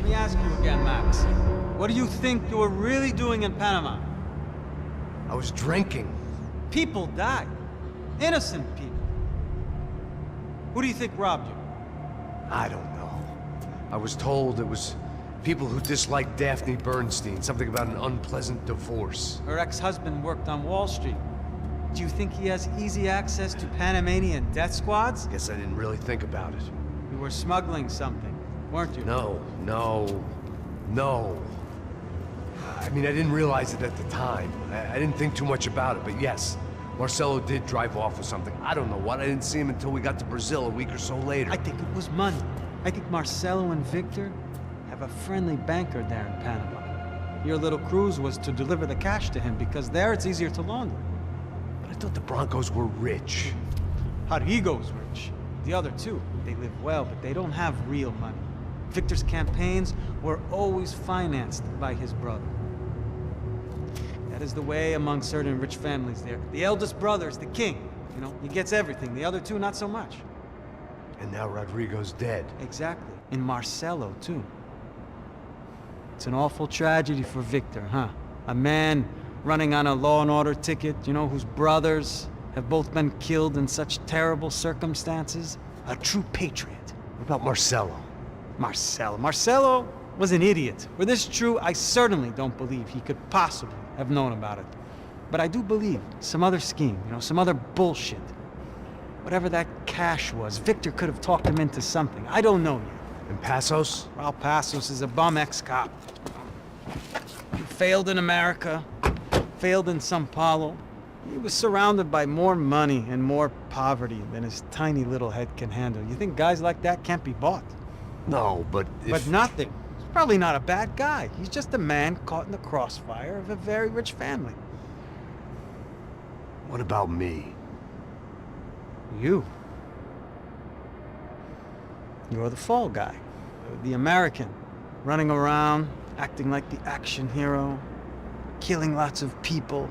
Let me ask you again, Max. What do you think you were really doing in Panama? I was drinking. People died. Innocent people. Who do you think robbed you? I don't know. I was told it was people who disliked Daphne Bernstein, something about an unpleasant divorce. Her ex-husband worked on Wall Street. Do you think he has easy access to Panamanian death squads? Guess I didn't really think about it. You were smuggling something, weren't you? No. I mean, I didn't realize it at the time. I didn't think too much about it, but yes, Marcelo did drive off with something. I don't know what. I didn't see him until we got to Brazil a week or so later. I think it was money. I think Marcelo and Victor have a friendly banker there in Panama. Your little cruise was to deliver the cash to him because there it's easier to launder. But I thought the Broncos were rich. Rodrigo's rich. The other two, they live well, but they don't have real money. Victor's campaigns were always financed by his brother. That is the way among certain rich families there. The eldest brother is the king. You know, he gets everything. The other two, not so much. And now Rodrigo's dead. Exactly. And Marcelo, too. It's an awful tragedy for Victor, huh? A man running on a law and order ticket, you know, whose brothers have both been killed in such terrible circumstances. A true patriot. What about Marcelo? Marcelo was an idiot. Were this true, I certainly don't believe he could possibly have known about it. But I do believe some other scheme, you know, some other bullshit. Whatever that cash was, Victor could have talked him into something. I don't know yet. And Passos? Raul Passos is a bum ex-cop. He failed in America, failed in Sao Paulo. He was surrounded by more money and more poverty than his tiny little head can handle. You think guys like that can't be bought? No, but if... But nothing. He's probably not a bad guy. He's just a man caught in the crossfire of a very rich family. What about me? You. You're the fall guy. The American. Running around, acting like the action hero. Killing lots of people.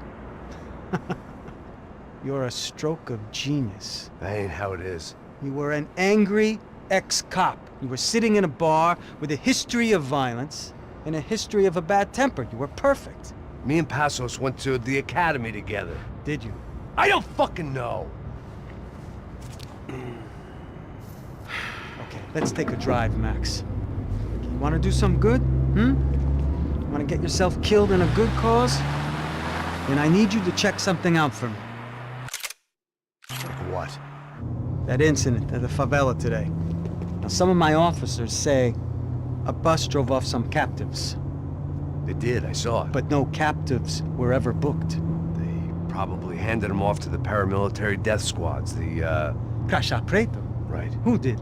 You're a stroke of genius. That ain't how it is. You were an angry ex-cop. You were sitting in a bar with a history of violence and a history of a bad temper. You were perfect. Me and Passos went to the academy together. Did you? I don't fucking know! Okay, let's take a drive, Max. You want to do some good? You want to get yourself killed in a good cause? Then I need you to check something out for me. Like what? That incident at the favela today. Now, some of my officers say a bus drove off some captives. They did, I saw it. But no captives were ever booked. They probably handed them off to the paramilitary death squads, the, Caixa Preto? Right. Who did?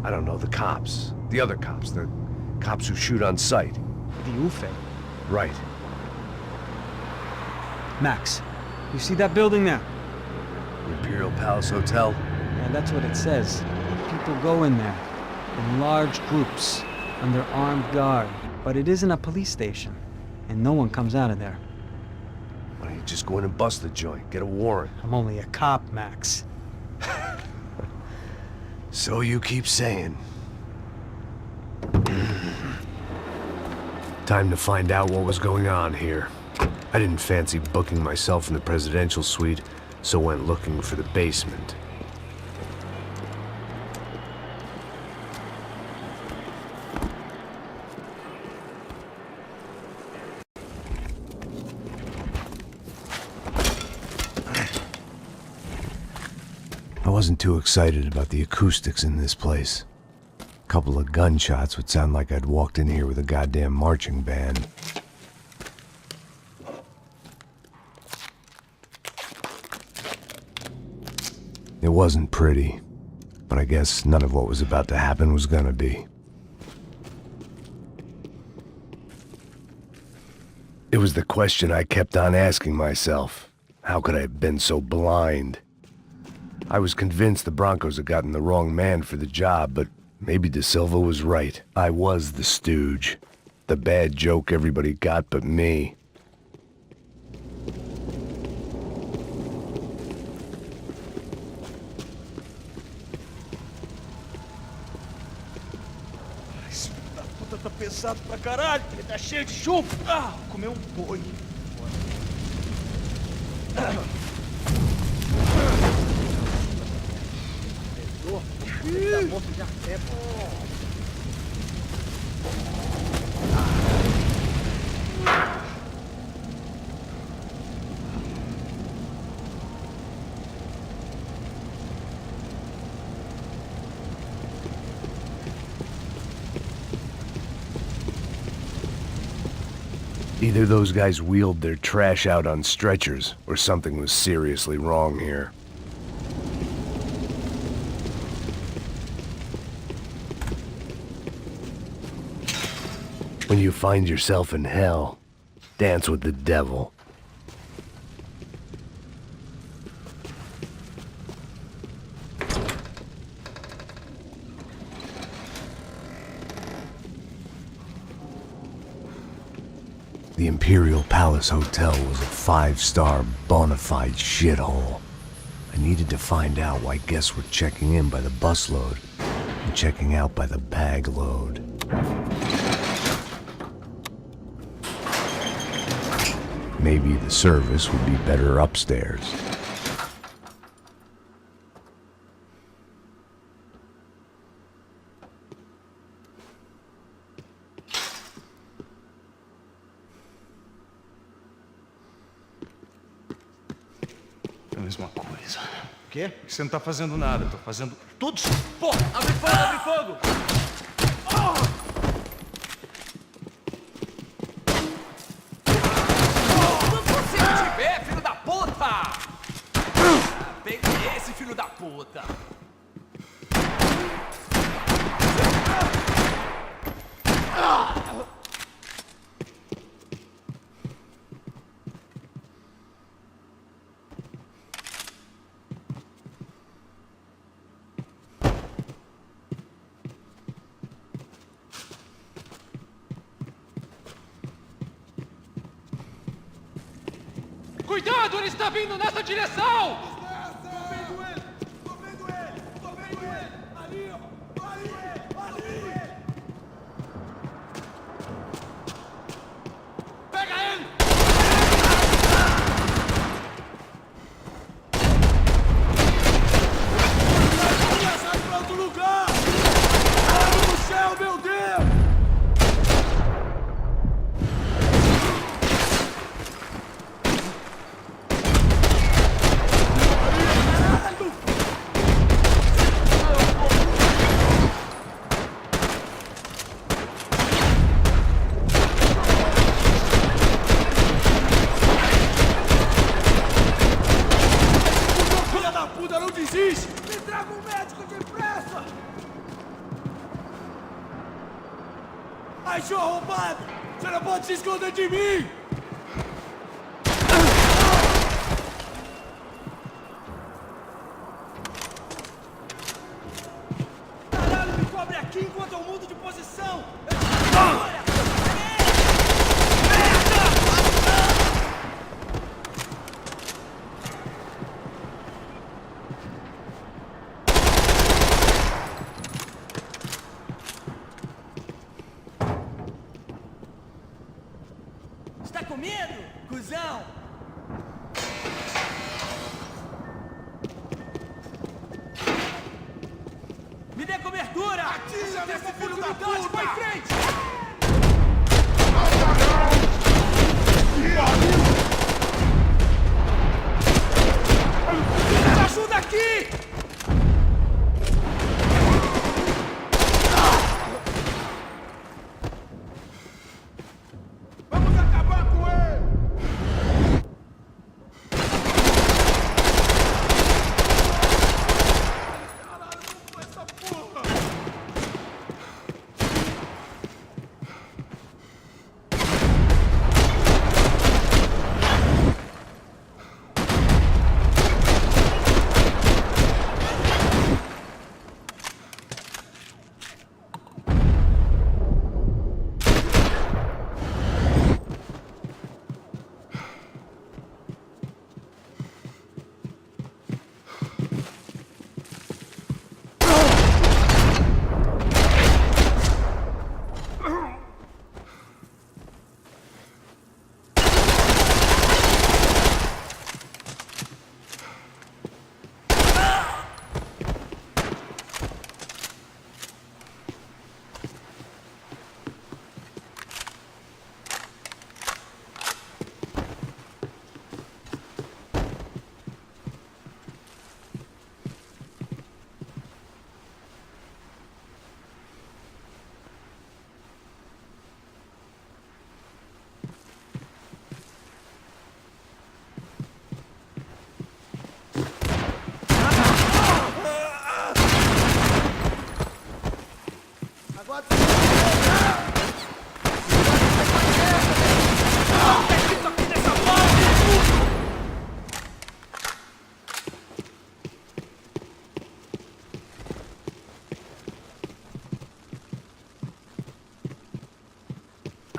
I don't know, the cops. The other cops, the cops who shoot on sight. The UFE. Right. Max, you see that building there? The Imperial Palace Hotel? Yeah, that's what it says. People go in there, in large groups, under armed guard. But it isn't a police station, and no one comes out of there. Why don't you just go in and bust the joint, get a warrant? I'm only a cop, Max. So you keep saying. Time to find out what was going on here. I didn't fancy booking myself in the presidential suite, so went looking for the basement. I wasn't too excited about the acoustics in this place. A couple of gunshots would sound like I'd walked in here with a goddamn marching band. It wasn't pretty, but I guess none of what was about to happen was gonna be. It was the question I kept on asking myself. How could I have been so blind? I was convinced the Broncos had gotten the wrong man for the job, but maybe De Silva was right. I was the stooge. The bad joke everybody got but me. puta tá pesado pra caralho. Ele tá cheio de chumbo. Ah, comeu um boi. Tá morto de afeto. Either those guys wheeled their trash out on stretchers, or something was seriously wrong here. When you find yourself in hell, dance with the devil. The Imperial Palace Hotel was a 5-star bona fide shithole. I needed to find out why guests were checking in by the busload and checking out by the bag load. Maybe the service would be better upstairs. É a mesma coisa. O quê? Você não tá fazendo nada, eu tô fazendo tudo. Pô, abre fogo, abre fogo! Não consigo te ver, filho da puta! Peguei esse filho da puta! Cuidado, ele está vindo nessa direção! Tô vendo ele! Tô vendo ele! Tô vendo ele! Ali, ó! Ali! Ali! Pega ele! Sai pra outro lugar! Olha no céu, meu Deus! Filha da puta, não desiste! Me traga um médico depressa! Ai, seu arrombado! Você não pode se esconder de mim! Caralho, me cobre aqui enquanto eu mudo de posição! Olha! Está com medo, cuzão? Me dê cobertura! Atira nesse filho da Oportunidade, puta! vai em frente! Me ajuda aqui! Vamos acabar com ele! Caralho, como essa porra?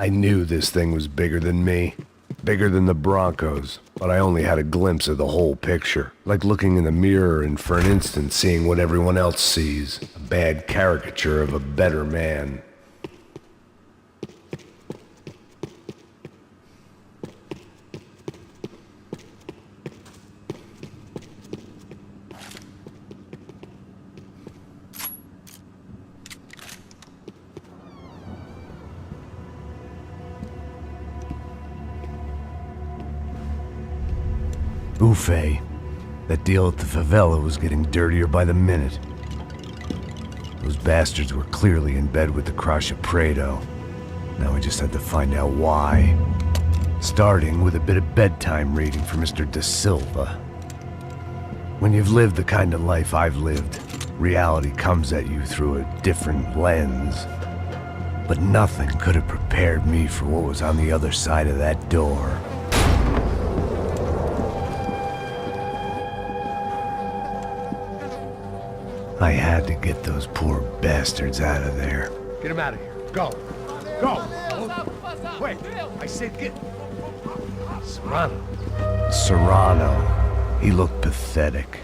I knew this thing was bigger than me. Bigger than the Broncos, but I only had a glimpse of the whole picture. Like looking in the mirror and for an instant seeing what everyone else sees. A bad caricature of a better man. Buffet. That deal at the favela was getting dirtier by the minute. Those bastards were clearly in bed with the Crush of Prado. Now I just had to find out why. Starting with a bit of bedtime reading for Mr. Da Silva. When you've lived the kind of life I've lived, reality comes at you through a different lens. But nothing could have prepared me for what was on the other side of that door. I had to get those poor bastards out of there. Get him out of here. Go. Go. Wait. I said get... Serrano. Serrano. He looked pathetic.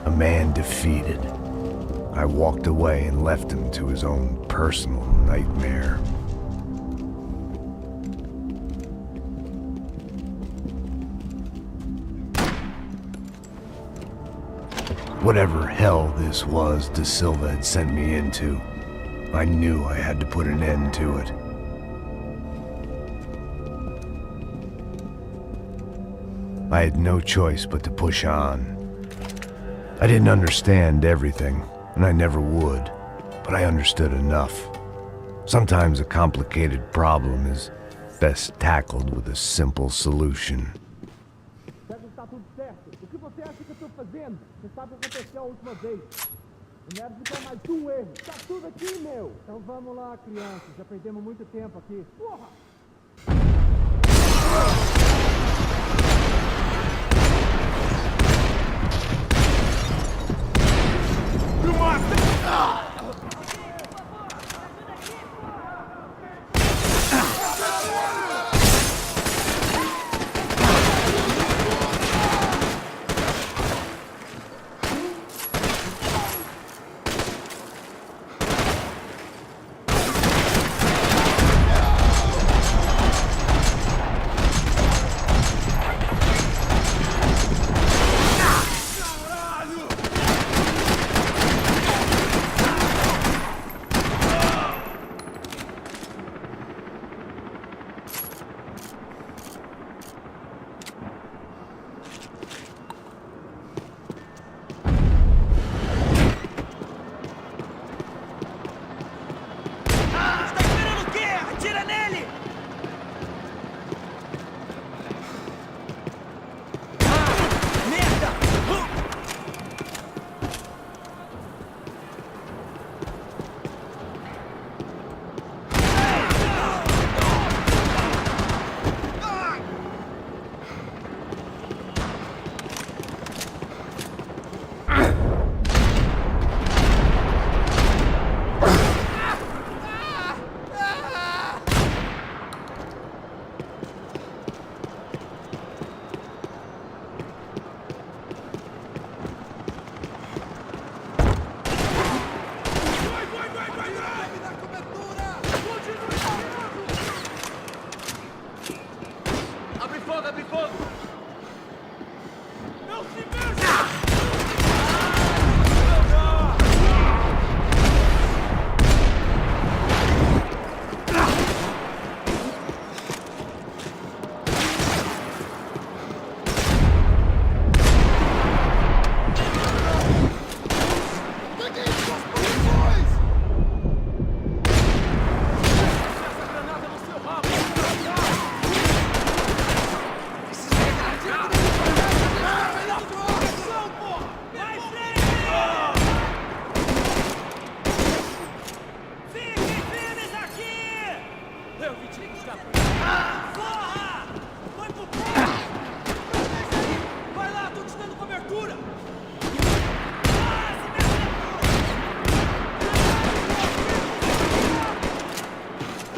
A man defeated. I walked away and left him to his own personal nightmare. Whatever hell this was Da Silva had sent me into, I knew I had to put an end to it. I had no choice but to push on. I didn't understand everything, and I never would, but I understood enough. Sometimes a complicated problem is best tackled with a simple solution. Tá tudo certo. O que você acha que eu tô fazendo? Você sabe o que aconteceu a última vez. Não deve ficar mais um erro. Tá tudo aqui, meu. Então vamos lá, crianças. Já perdemos muito tempo aqui. Porra! Me mata!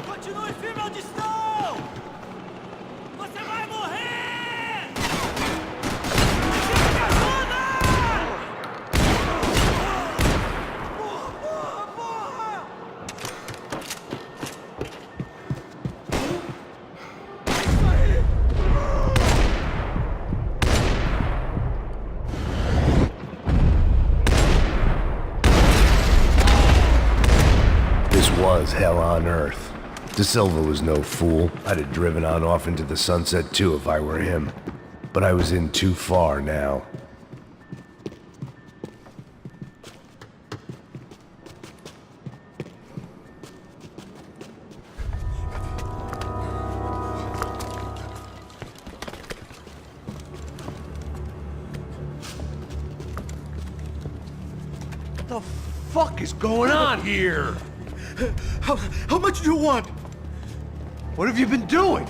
Continue firme à distância! hell on earth. De Silva was no fool. I'd have driven on off into the sunset too if I were him. But I was in too far now. What the fuck is going on here? How much do you want? What have you been doing?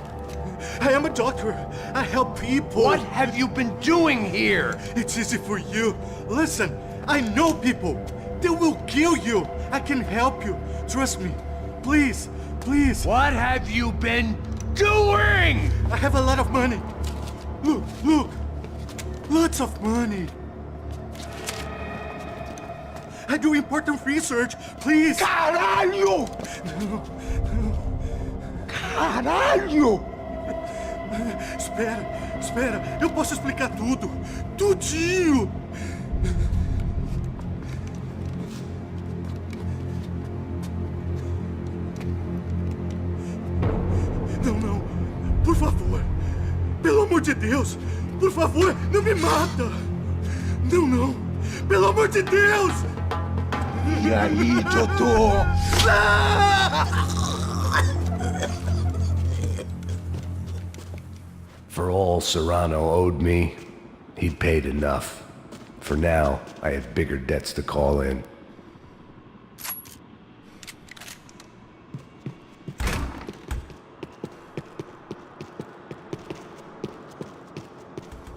I am a doctor. I help people. What have you been doing here? It's easy for you. Listen, I know people. They will kill you. I can help you. Trust me. Please, please. What have you been doing? I have a lot of money. Look, look. Lots of money. I do important research. Please. Caralho! Caralho! Espera. Eu posso explicar tudo. Tudinho. Não. Por favor. Pelo amor de Deus. Por favor, não me mata. Não. Pelo amor de Deus. E aí, doutor? For all Serrano owed me, he'd paid enough. For now, I have bigger debts to call in.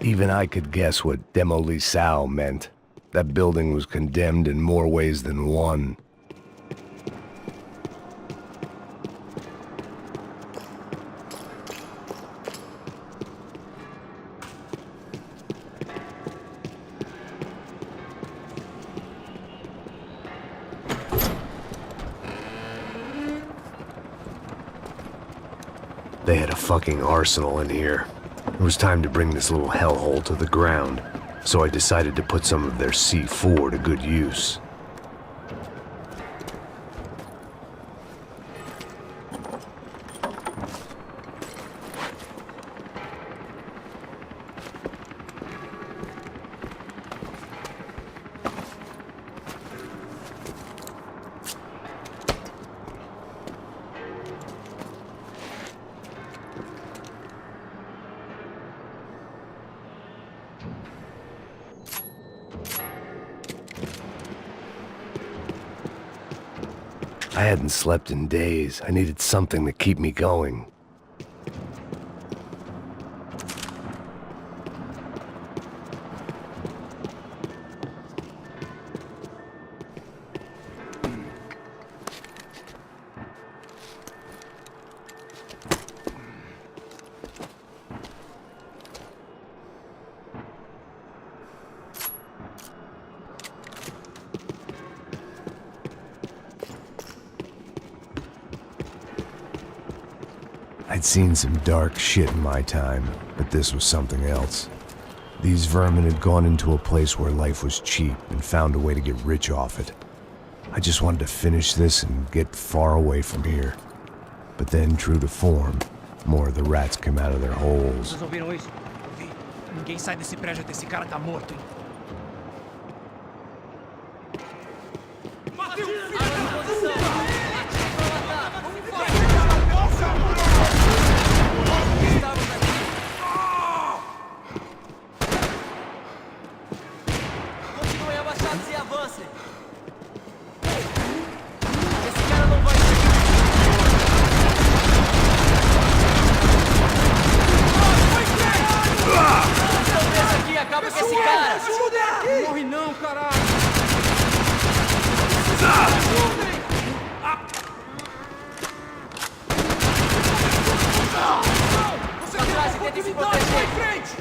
Even I could guess what Demolisal meant. That building was condemned in more ways than one. They had a fucking arsenal in here. It was time to bring this little hellhole to the ground, so I decided to put some of their C4 to good use. I hadn't slept in days. I needed something to keep me going. I'd seen some dark shit in my time, but this was something else. These vermin had gone into a place where life was cheap and found a way to get rich off it. I just wanted to finish this and get far away from here. But then, true to form, more of the rats came out of their holes. Vocês ouviram isso? Vi. Ninguém sai desse prédio até esse cara tá morto, hein? Morre não, caralho! Você atrás e tenta se proteger! Em frente!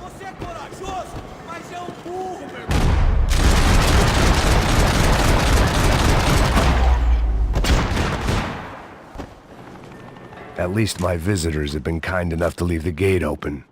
Você é corajoso, mas é um burro, meu irmão! At least my visitors have been kind enough to leave the gate open.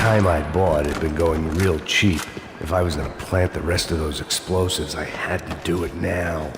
Time I bought had been going real cheap. If I was gonna plant the rest of those explosives, I had to do it now.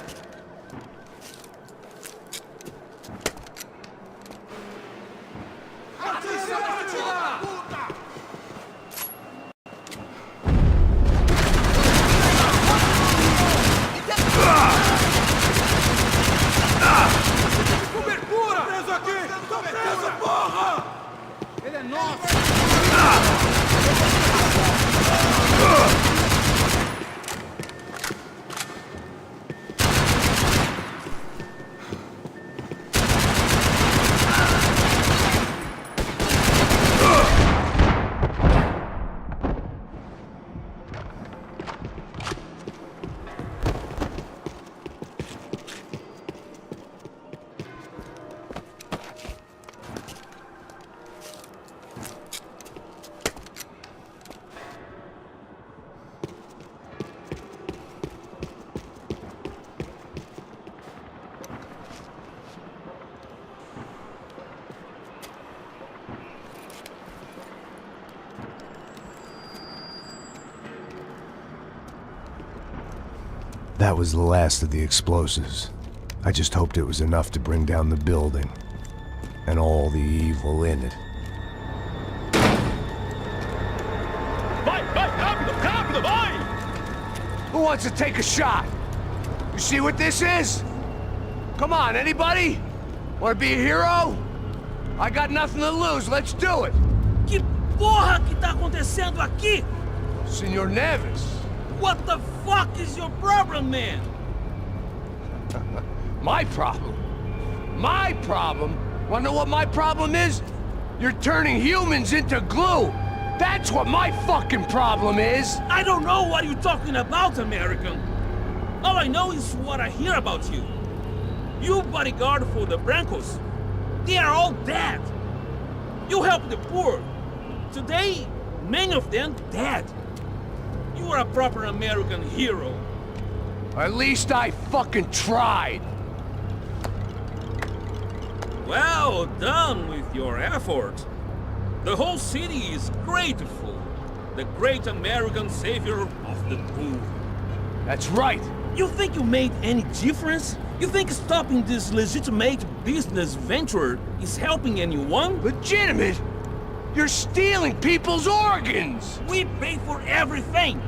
That was the last of the explosives. I just hoped it was enough to bring down the building and all the evil in it. Who wants to take a shot? You see what this is? Come on, anybody? Want to be a hero? I got nothing to lose, let's do it! Que porra que tá acontecendo aqui? Senor Neves. What the fuck is your problem, man? My problem? My problem? Wanna know what my problem is? You're turning humans into glue! That's what my fucking problem is! I don't know what you're talking about, American. All I know is what I hear about you. You bodyguard for the Brancos. They are all dead. You help the poor. Today, many of them dead. You are a proper American hero. At least I fucking tried. Well done with your effort. The whole city is grateful. The great American savior of the poor. That's right. You think you made any difference? You think stopping this legitimate business venture is helping anyone? Legitimate? You're stealing people's organs! We pay for everything.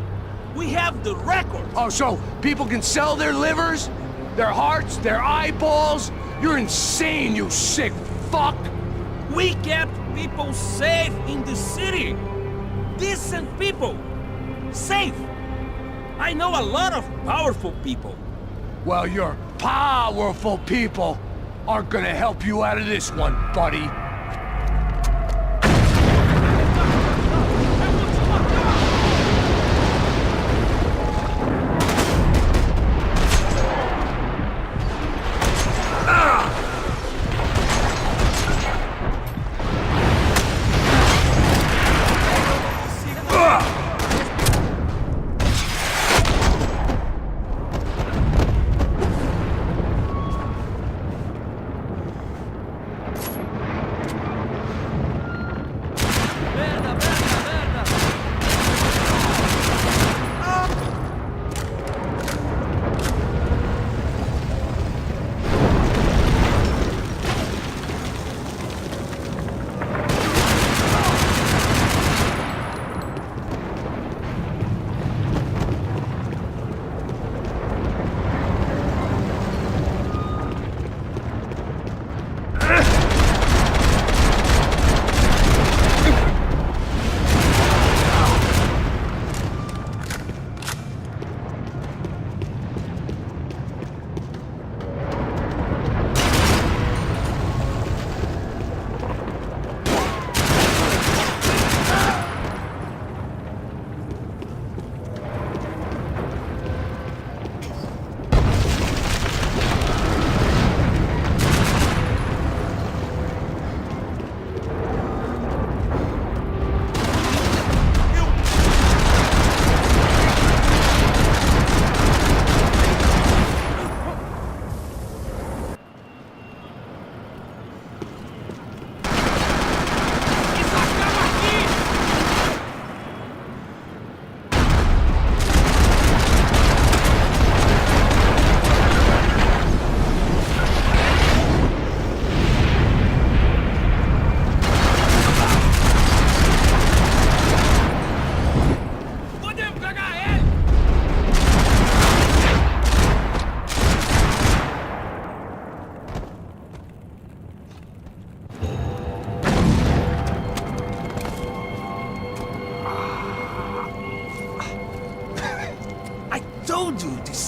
We have the record. Oh, so people can sell their livers? Their hearts? Their eyeballs? You're insane, you sick fuck! We kept people safe in the city. Decent people. Safe. I know a lot of powerful people. Well, your powerful people aren't gonna help you out of this one, buddy.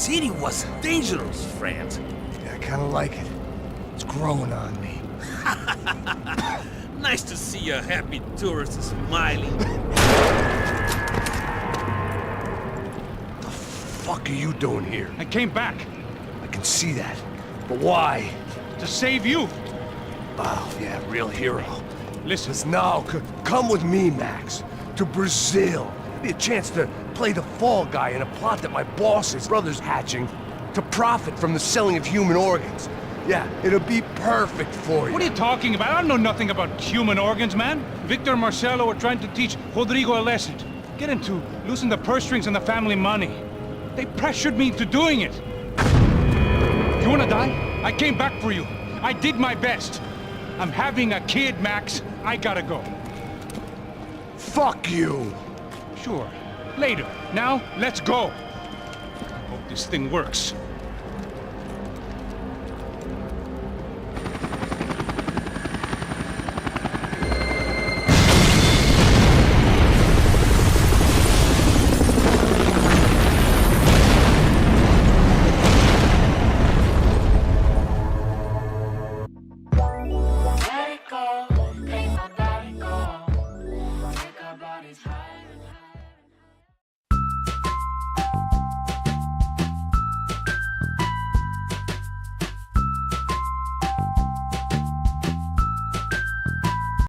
city was dangerous, friend. Yeah, I kinda like it. It's growing on me. Nice to see a happy tourist smiling. The fuck are you doing here? I came back I can see that. But why? to save you. Oh, yeah, real hero. Listen, Listen, now, come with me, Max. To Brazil. Be a chance to play the fall guy in a plot that my boss's brother's hatching to profit from the selling of human organs. Yeah, it'll be perfect for you. what are you talking about? I don't know nothing about human organs, man. Victor and Marcelo are trying to teach Rodrigo a lesson. Get him to loosen the purse strings and the family money. They pressured me into doing it. You wanna die? I came back for you. I did my best. I'm having a kid, Max. I gotta go. Fuck you! Sure. Later. Now, let's go. Hope this thing works.